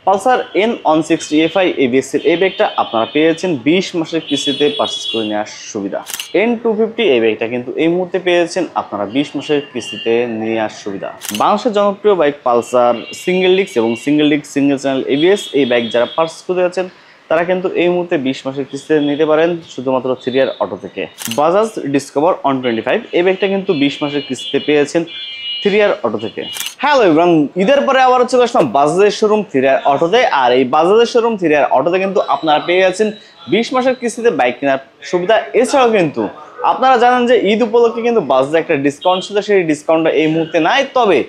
Pulsar N160Fi ABS এর এই বাইকটা আপনারা পেয়েছেন 20 মাসের কিস্তিতে পারচেজ করে নেওয়ার সুবিধা। N250 এই বাইকটা কিন্তু এই মুহূর্তে পেয়েছেন আপনারা 20 মাসের কিস্তিতে নেওয়ার সুবিধা। বাংলাদেশের জনপ্রিয় বাইক পালসার সিঙ্গেল ডিস্ক এবং single disc single channel ABS এই বাইক যারা পারচেজ করতে যাচ্ছেন তারা কিন্তু এই মুহূর্তে 20 মাসের কিস্তিতে নিতে পারেন শুধুমাত্র 3R অটো থেকে। বাজাজ ডিসকভার 125 এই বাইকটা কিন্তু 20 মাসের কিস্তিতে পেয়েছেন 3R অটো থেকে। হ্যালো এভরিওয়ান, ঈদের পরে আবার চলে আসলাম বাজাজের শোরুম 3R অটোতে। আর এই বাজাজের শোরুম 3R অটোতে কিন্তু আপনারা পেয়ে যাচ্ছেন 20 মাসের কিস্তিতে বাইক কেনার সুবিধা। এছাড়াও কিন্তু আপনারা জানেন যে ঈদ উপলক্ষে কিন্তু বাজাজে একটা ডিসকাউন্ট ছিল, সেই ডিসকাউন্টটা এই মুহূর্তে নাই। তবে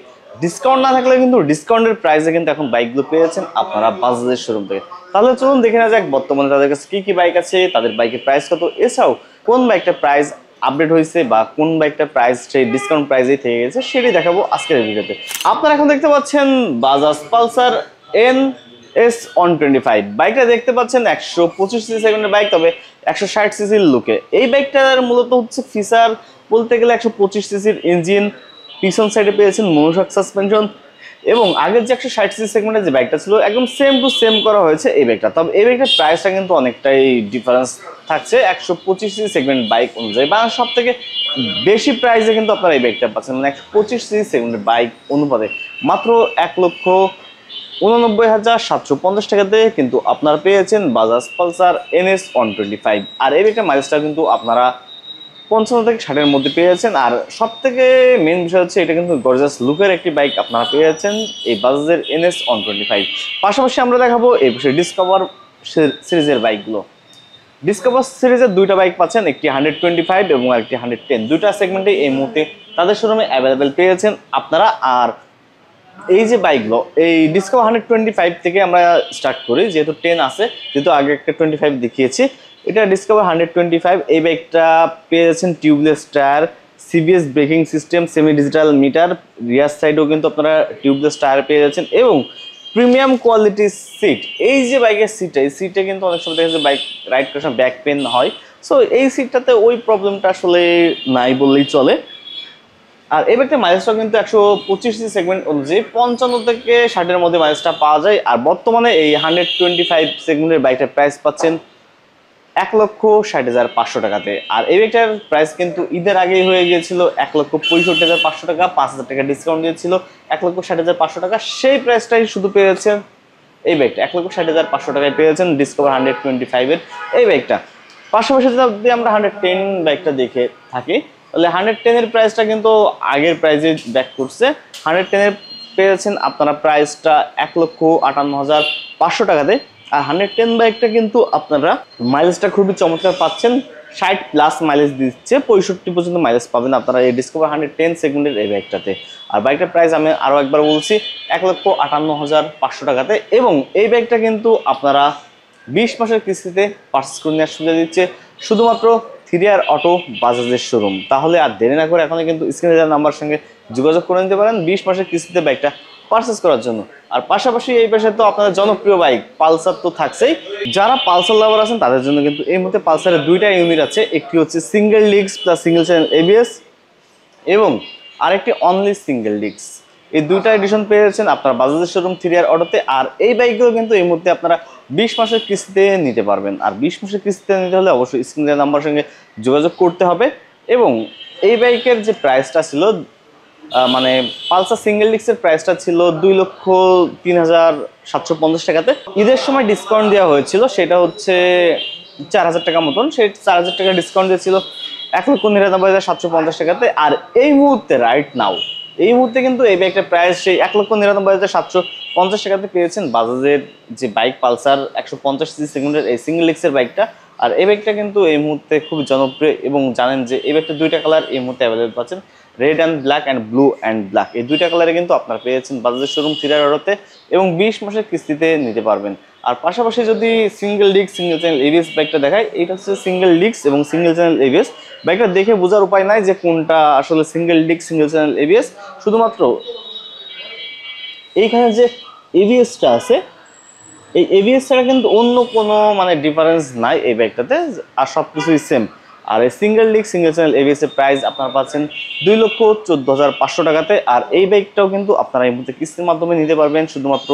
ডিসকাউন্ট না থাকলে কিন্তু ডিসকাউন্টের প্রাইসে কিন্তু এখন বাইকগুলো পেয়ে যাচ্ছেন আপনারা বাজাজের শোরুম থেকে। তাহলে চলুন দেখে নেওয়া যাক বর্তমানে তাদের কাছে কি কি বাইক আছে, তাদের বাইকের প্রাইস কত, এছাড়াও কোন বাইকটা প্রাইস আপডেট হয়েছে বা কোন বাইকটা প্রাইস সেই ডিসকাউন্ট প্রাইসেই থেকে গেছে সেটাই দেখাবো আজকের ভিডিওতে। আপনারা এখন দেখতে পাচ্ছেন বাজাজ পালসার NS125 বাইকটা দেখতে পাচ্ছেন 125 সিসি সেগমেন্টের বাইক, তবে 160 সিসির লুকে। এই বাইকটার মূলত হচ্ছে ফিচার বলতে গেলে 125 সিসির ইঞ্জিন, পিছন সাইডে পেয়েছেন মনোশক সাসপেনশন এবং আগের যে 160 সিসি সেগমেন্টের যে বাইকটা ছিল একদম সেম টু সেম করা হয়েছে এই বাইকটা। তবে এই বাইকটার প্রাইসটা কিন্তু অনেকটাই ডিফারেন্স থাকছে 125 সিসি সেগমেন্ট বাইক অনুযায়ী। বা সব থেকে বেশি প্রাইসে কিন্তু আপনারা এই বাইকটা পাচ্ছেন, মানে 125 সিসি সেগমেন্টের বাইক অনুপাতে মাত্র 1,89,750 টাকাতে কিন্তু আপনারা পেয়েছেন বাজাজ পালসার NS125। আর এই বাইকটার মাইলেজটা কিন্তু আপনারা 55 থেকে 60-এর মধ্যে পেয়ে যাচ্ছেন। আর সব থেকে মেন বিষয় হচ্ছে এটা কিন্তু গর্জাস লুকের একটি বাইক আপনারা পেয়ে যাচ্ছেন এই বাজাজের NS125। পাশাপাশি আমরা দেখাবো এই বিষয়ে ডিসকভার সিরিজের বাইকগুলো। ডিসকভার সিরিজের দুইটা বাইক পাচ্ছেন, একটি 125 এবং আরেকটি 110। দুইটা সেগমেন্টে এই মুহূর্তে তাদের শোরুমে অ্যাভেলেবেল পেয়েছেন আপনারা। আর এই যে বাইকগুলো, এই ডিসকভার 125 থেকে আমরা স্টার্ট করি, যেহেতু 10 আছে, যেহেতু আগে একটা 25 দেখিয়েছি। এটা ডিসকভার 125 এই বাইকটা পেয়ে যাচ্ছেন tubeless tyre, CBS braking system, semi digital meter, rear সাইডেও কিন্তু আপনারা টিউবলেস টায়ার পেয়ে যাচ্ছেন এবং প্রিমিয়াম কোয়ালিটি সিট। এই যে বাইকের সিটটা, এই সিটে কিন্তু অনেক সময় দেখা যায় বাইক রাইড করার সময় ব্যাক পেন হয়, সো এই সিটটাতে ওই প্রবলেমটা আসলে নাই বললেই চলে। আর এই বাইকটার মাইলেজটা কিন্তু 125 সিসি সেগমেন্ট অনুযায়ী 55 থেকে 60-এর মধ্যে মাইলেজটা পাওয়া যায়। আর বর্তমানে এই 125 সেগমেন্টের বাইকটার প্রাইস পাচ্ছেন 1,60,500 টাকাতে। আর এই বাইকটার প্রাইস কিন্তু ঈদের আগেই হয়ে গিয়েছিল 1,65,500 টাকা, 5,000 টাকা ডিসকাউন্ট দিয়েছিল 1,60,500 টাকা। সেই প্রাইসটাই শুধু পেয়েছেন এই বাইকটা 1,60,500 টাকায় পেয়েছেন ডিসকভার 125-এর এই বাইকটা। পাশাপাশি যদি আমরা 110 বাইকটা দেখে থাকি তাহলে 110-এর প্রাইসটা কিন্তু আগের প্রাইসে ব্যাক করছে। 110-এর পেয়েছেন আপনারা প্রাইসটা 1,58,500 টাকাতে। আর 110 বাইকটা কিন্তু আপনারা মাইলেজটা খুবই চমৎকার পাচ্ছেন, 60+ মাইলেজ দিচ্ছে, 65 পর্যন্ত মাইলেজ পাবেন আপনারা এই ডিসকভার 110 সেগমেন্টের এই বাইকটাতে। আর বাইকটার প্রাইস আমি আরও একবার বলছি 1,58,500 টাকাতে। এবং এই বাইকটা কিন্তু আপনারা 20 মাসের কিস্তিতে পারচেজ করে নেওয়ার সুবিধা দিচ্ছে শুধুমাত্র 3R অটো বাজাজের শোরুম। তাহলে আর দেরি না করে এখনই কিন্তু স্ক্রিনে দেওয়া নাম্বার সঙ্গে যোগাযোগ করে নিতে পারেন 20 মাসের কিস্তিতে বাইকটা পারচেজ করার জন্য। আর পাশাপাশি এই পাশে তো আপনাদের জনপ্রিয় বাইক পালসার তো থাকছেই, যারা পালসার লাভার আছেন তাদের জন্য কিন্তু এই মুহূর্তে পালসারের দুইটা ইউনিট আছে, একটি হচ্ছে single disc plus single channel ABS এবং আরেকটি অনলি সিঙ্গেল ডিস্ক। এই দুইটা এডিশন পেয়ে যাচ্ছেন আপনারা বাজাজের শোরুম 3R অটোতে। আর এই বাইকগুলো কিন্তু এই মুহূর্তে আপনারা 20 মাসের কিস্তিতে নিতে পারবেন। আর 20 মাসের কিস্তিতে নিতে হলে অবশ্যই স্ক্রিনের নাম্বার সঙ্গে যোগাযোগ করতে হবে। এবং এই বাইকের যে প্রাইসটা ছিল, মানে পালসার সিঙ্গেল ডিস্কের প্রাইসটা ছিল 2,03,750 টাকাতে। ঈদের সময় ডিসকাউন্ট দেওয়া হয়েছিল, সেটা হচ্ছে 4,000 টাকা মতন, সেই 4,000 টাকা ডিসকাউন্ট দিয়েছিল 1,99,750 টাকাতে। আর এই মুহূর্তে রাইট নাও এই মুহূর্তে কিন্তু এই বাইকটার প্রাইস সেই 1,99,750 টাকাতে পেয়েছেন বাজাজের যে বাইক পালসার 150 সিসি সেগমেন্টের এই সিঙ্গেল ডিস্কের বাইকটা। আর এই বাইকটা কিন্তু এই মুহূর্তে খুবই জনপ্রিয় এবং জানেন যে এই বাইকটা দুইটা কালার এই মুহূর্তে অ্যাভেলেবল পাচ্ছেন, red and black and blue and black. এই দুইটা কালারে কিন্তু আপনারা পেয়েছেন বাজাজের শোরুম 3R অটোতে এবং 20 মাসের কিস্তিতে নিতে পারবেন। আর পাশাপাশি যদি single disc single channel ABS বাইকটা দেখায়, এটা হচ্ছে সিঙ্গেল ডিস্ক এবং সিঙ্গেল চ্যানেল ABS বাইকটা। দেখে বোঝার উপায় নাই যে কোনটা আসলে single disc single channel ABS, শুধুমাত্র এইখানে যে ABS-টা আছে এই ABS ছাড়া কিন্তু অন্য কোনো মানে ডিফারেন্স নাই এই বাইকটাতে, আর সব কিছুই সেম। আর এই single disc single channel ABS এর প্রাইস আপনারা পাচ্ছেন 2,14,500 টাকাতে। আর এই বাইকটাও কিন্তু আপনারা এই মুহূর্তে কিস্তির মাধ্যমে নিতে পারবেন শুধুমাত্র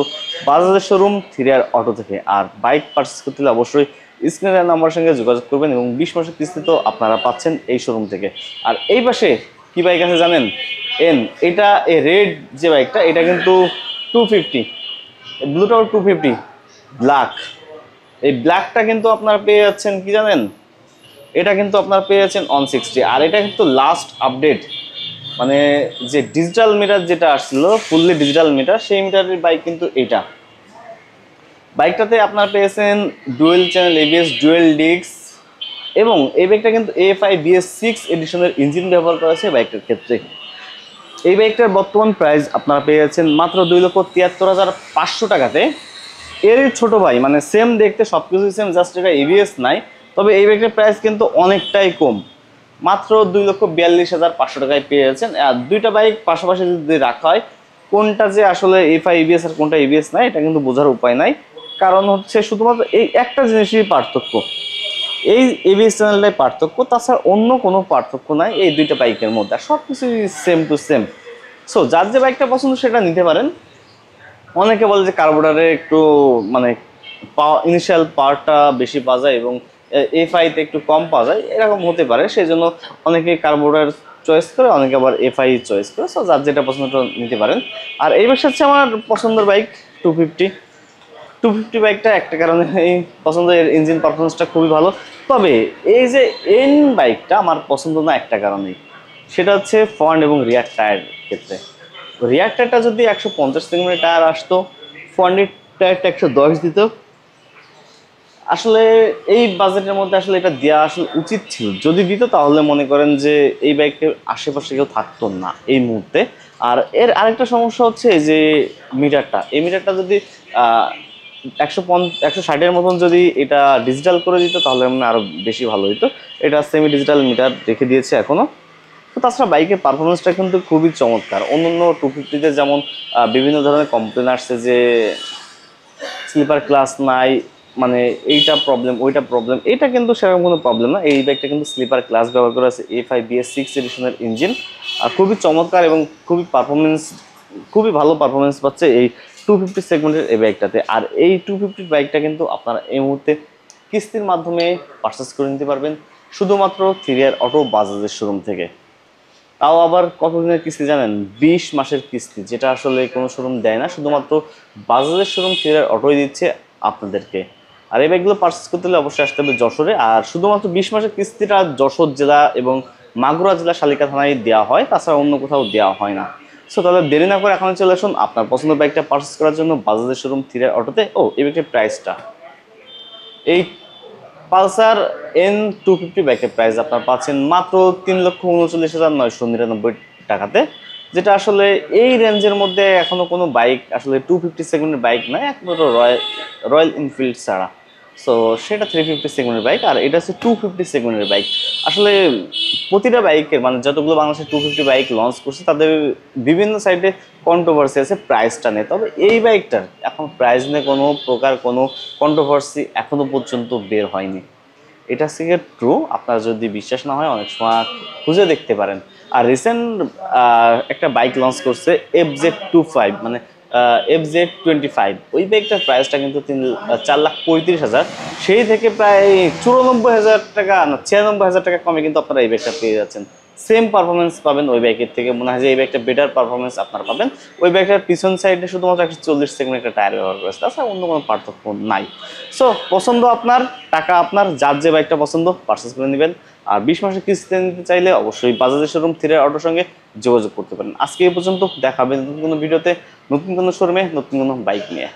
বাজাজের শোরুম 3R অটো থেকে। আর বাইক পারচেস করতে হলে অবশ্যই স্ক্রিনের নাম্বারের সঙ্গে যোগাযোগ করবেন এবং 20 মাসের কিস্তি তো আপনারা পাচ্ছেন এই শোরুম থেকে। আর এই পাশে কি বাইক আছে জানেন? এটা এই রেড যে বাইকটা, এটা কিন্তু 250 ব্লুটাও 250 ব্ল্যাক। এই ব্ল্যাকটা কিন্তু আপনারা পেয়ে যাচ্ছেন কি জানেন? এটা কিন্তু আপনারা পেয়ে যাচ্ছেন 160। আর এটা কিন্তু লাস্ট আপডেট, মানে যে ডিজিটাল মিটার যেটা আসছিল ফুললি ডিজিটাল মিটার, সেই মিটারের বাইক কিন্তু এটা। বাইকটাতে আপনারা পেয়েছেন dual channel ABS, dual disk, এবং এই বাইকটা কিন্তু AFI BS6 এডিশনের ইঞ্জিন ব্যবহার করা আছে বাইকটার ক্ষেত্রে। এই বাইকটার বর্তমান প্রাইস আপনারা পেয়ে যাচ্ছেন মাত্র 2,73,500 টাকাতে। এরই ছোট ভাই, মানে সেম দেখতে সব কিছুই সেম, জাস্ট এটা এবিএস নাই। তবে এই বাইকটার প্রাইস কিন্তু অনেকটাই কম, মাত্র 2,42,500 টাকায় পেয়ে যাচ্ছেন। আর দুইটা বাইক পাশাপাশি যদি রাখা হয়, কোনটা যে আসলে AFI EBS আর কোনটা EBS নাই এটা কিন্তু বোঝার উপায় নাই। কারণ হচ্ছে শুধুমাত্র এই একটা জিনিসই পার্থক্য, এই এবিএস চ্যানেলটাই পার্থক্য, তাছাড়া অন্য কোনো পার্থক্য নাই এই দুইটা বাইকের মধ্যে। আর সব কিছুই সেম টু সেম। সো যার যে বাইকটা পছন্দ সেটা নিতে পারেন। অনেকে বলে যে কার্বোরেটরে একটু মানে ইনিশিয়াল পাওয়ারটা বেশি পাওয়া যায় এবং এফআইতে একটু কম পাওয়া যায়, এরকম হতে পারে। সেই জন্য অনেকে কার্বোরেটর চয়েস করে, অনেকে আবার এফআই চয়েস করে। সো যার যেটা পছন্দ নিতে পারেন। আর এই বাইকটা হচ্ছে আমার পছন্দের বাইক 250 বাইকটা একটা কারণে এই পছন্দের, ইঞ্জিন পারফরমেন্সটা খুবই ভালো। তবে এই যে বাইকটা আমার পছন্দ না একটা কারণেই, সেটা হচ্ছে ফ্রন্ট এবং রিয়ার টায়ার ক্ষেত্রে। রিয়ার টায়ারটা যদি 150 সেগমেন্টের টায়ার আসতো, ফ্রন্টের টায়ারটা 110 দিত, আসলে এই বাজেটের মধ্যে আসলে এটা দেওয়া আসলে উচিত ছিল। যদি দিত তাহলে মনে করেন যে এই বাইকের আশেপাশে কেউ থাকতো না এই মুহূর্তে। আর এর আরেকটা সমস্যা হচ্ছে যে মিটারটা, এই মিটারটা যদি 160-এর মতন যদি এটা ডিজিটাল করে দিত তাহলে মানে আরও বেশি ভালো হতো। এটা সেমি ডিজিটাল মিটার রেখে দিয়েছে এখনও। তো তাছাড়া বাইকের পারফরমেন্সটা কিন্তু খুবই চমৎকার। অন্যান্য 250-তে যেমন বিভিন্ন ধরনের কমপ্লেন আসছে যে স্লিপার ক্লাস নাই, মানে এইটা প্রবলেম ওইটা প্রবলেম, এটা কিন্তু সেরকম কোনো প্রবলেম না। এই বাইকটা কিন্তু স্লিপার ক্লাস ব্যবহার করা আছে, AFI BS6 এডিশনের ইঞ্জিন। আর খুবই চমৎকার এবং খুবই ভালো পারফরমেন্স পাচ্ছে এই 250 সেগমেন্টের এই বাইকটাতে। আর এই 250 বাইকটা কিন্তু আপনারা এই মুহূর্তে কিস্তির মাধ্যমে পারচেস করে নিতে পারবেন শুধুমাত্র 3R অটো বাজাজের শোরুম থেকে। তাও আবার কতদিনের কিস্তি জানেন? 20 মাসের কিস্তি, যেটা আসলে কোনো শোরুম দেয় না, শুধুমাত্র বাজাজের শোরুম 3R অটোই দিচ্ছে আপনাদেরকে। আর এই বাইকগুলো পারচেস করতে হলে অবশ্যই আসতে হবে যশোরে। আর শুধুমাত্র 20 মাসের কিস্তিটা যশোর জেলা এবং মাগুরা জেলা শালিকা থানায় দেওয়া হয়, তাছাড়া অন্য কোথাও দেওয়া হয় না। সো তাহলে দেরি না করে এখন চলে আসুন আপনার পছন্দের বাইকটা পারচেস করার জন্য বাজাজের শোরুম 3R অটোতে। এই বাইকের প্রাইসটা, এই পালসার N250 বাইকের প্রাইস আপনার পাচ্ছেন মাত্র 3,39,999 টাকাতে, যেটা আসলে এই রেঞ্জের মধ্যে এখনো কোনো বাইক আসলে 250 সেগমেন্টের বাইক নাই, একমাত্র রয়্যাল এনফিল্ড ছাড়া। সো সেটা 350 সেগমেন্টের বাইক, আর এটা হচ্ছে 250 সেগমেন্টের বাইক। আসলে প্রতিটা বাইকের, মানে যতগুলো বাংলাদেশে 250 বাইক লঞ্চ করছে তাদের বিভিন্ন সাইডে কন্ট্রোভার্সি আছে প্রাইসটা নিয়ে। তবে এই বাইকটার এখন প্রাইস নিয়ে কোনো প্রকার কোনো কন্ট্রোভার্সি এখনো পর্যন্ত বের হয়নি। এটা থেকে ট্রু, আপনার যদি বিশ্বাস না হয় অনেক সময় খুঁজে দেখতে পারেন। আর রিসেন্ট একটা বাইক লঞ্চ করছে FZ25, মানে FZ25, ওই বাইকটার প্রাইসটা কিন্তু 4,35,000, সেই থেকে প্রায় 94,000 টাকা না 96,000 টাকা কমে কিন্তু আপনারা এই বাইকটা পেয়ে যাচ্ছেন। সেম পারফরমেন্স পাবেন ওই বাইকের থেকে, মনে হয় যে এই বাইকটা বেটার পারফরমেন্স আপনারা পাবেন। ওই বাইকটার পিছন সাইডে শুধুমাত্র 140 সেগমেন্ট একটা টায়ার ব্যবহার করেছে, তাছাড়া অন্য কোনো পার্থক্য নাই। সো পছন্দ আপনার, টাকা আপনার, যার যে বাইকটা পছন্দ পারচেস করে নেবেন। আর 20 মাসের কিস্তিতে নিতে চাইলে অবশ্যই বাজাজের শোরুম 3R অটোর সঙ্গে যোগাযোগ করতে পারেন। আজকে এই পর্যন্ত, দেখা হবে নতুন কোনো ভিডিওতে, নতুন কোনো শোরুমে, নতুন কোনো বাইক নিয়ে।